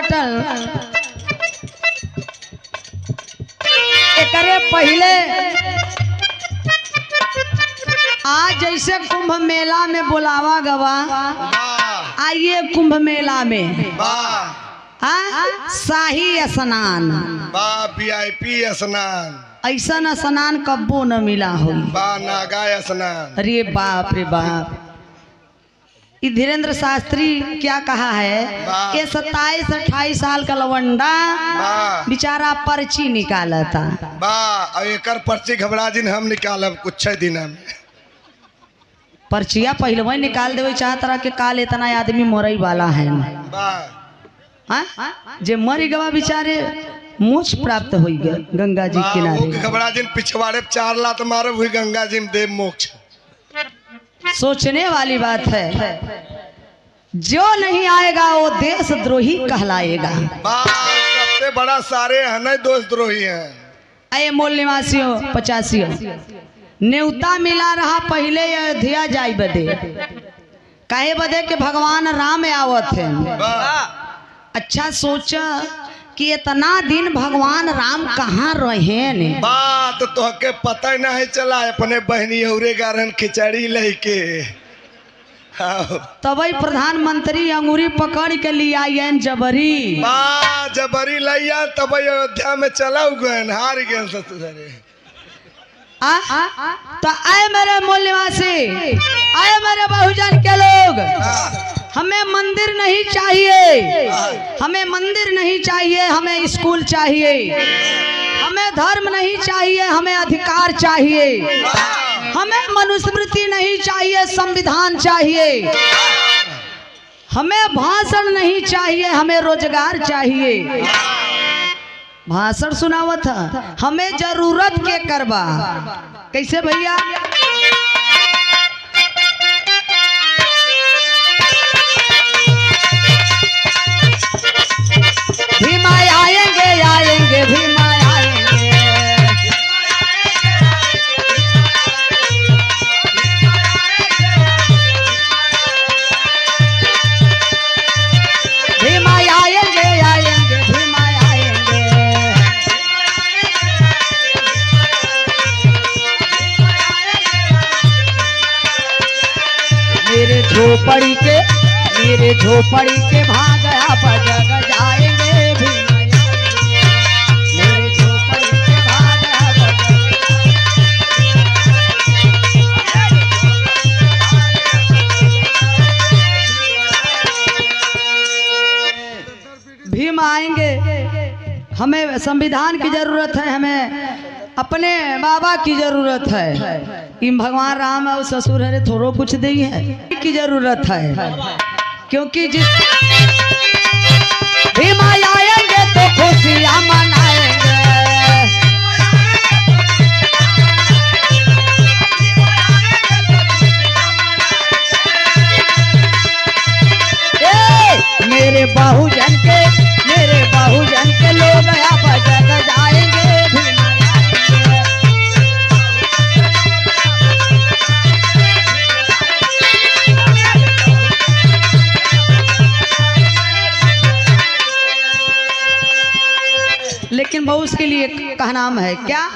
बाटल एकरे पहले आज जैसे कुंभ मेला में बुलावा गवा आइए कुंभ मेला में शाही स्नान VIP स्नान ऐसा स्नान कब्बो न मिला हो नागा स्नान। अरे बाप रे बाप। ये धीरेन्द्र शास्त्री क्या कहा है कि 27-28 साल का लवंडा बेचारा पर्ची निकाला था एक पर्ची घबरा दिन हम निकालब कुछ दिन में पर्चिया पहले वही निकाल देवे चाहत रहा कि काल इतना आदमी मरई वाला है जे मरी गवा बेचारे मोक्ष प्राप्त हो गया गंगा जी किनारे घबरा दिन पिछवाड़े 4 लात मारे हुई गंगा जी में देव मोक्ष। सोचने वाली बात है जो नहीं आएगा वो देशद्रोही कहलाएगा। सबसे बड़ा सारे है नहीं देशद्रोही है। अये मूल निवासियों 85 न्योता मिला रहा पहले अयोध्या जाई बदे काहे बदे के भगवान राम आवत है। अच्छा सोचा कि इतना दिन भगवान राम कहाँ रहे ने बात तो के पता ही नहीं चला अपने बहनी औरे गारन खिचड़ी लेके तब प्रधानमंत्री अंगूरी पकड़ के लिया जबरी जबरी लिया तब अयोध्या में चला गए हार गए ससुरे। तो आए मेरे मूल निवासी आए मेरे बहुजन के लोग हमें मंदिर नहीं चाहिए हमें मंदिर नहीं चाहिए हमें स्कूल चाहिए हमें धर्म नहीं चाहिए हमें अधिकार चाहिए हमें मनुस्मृति नहीं चाहिए संविधान चाहिए हमें भाषण नहीं चाहिए हमें रोजगार चाहिए। भाषण सुनावा था हमें जरूरत के करवा कैसे भैया भीमा आएंगे आएंगे भीमा आएंगे भीमा आएंगे आएंगे भीमा आएंगे मेरे झोपड़ी के भाग बजग जाएंगे मेरे झोपड़ी के भाग भीम आएंगे। हमें संविधान की जरूरत है हमें अपने बाबा की जरूरत है इन भगवान राम और ससुर हरे थोड़ो कुछ दी है की जरूरत है क्योंकि जिस भीम आएंगे तो खुशियां मनाएंगे मेरे बहुजन के लोग बजग जाएंगे लेकिन बहुत उसके लिए कहनाम है क्या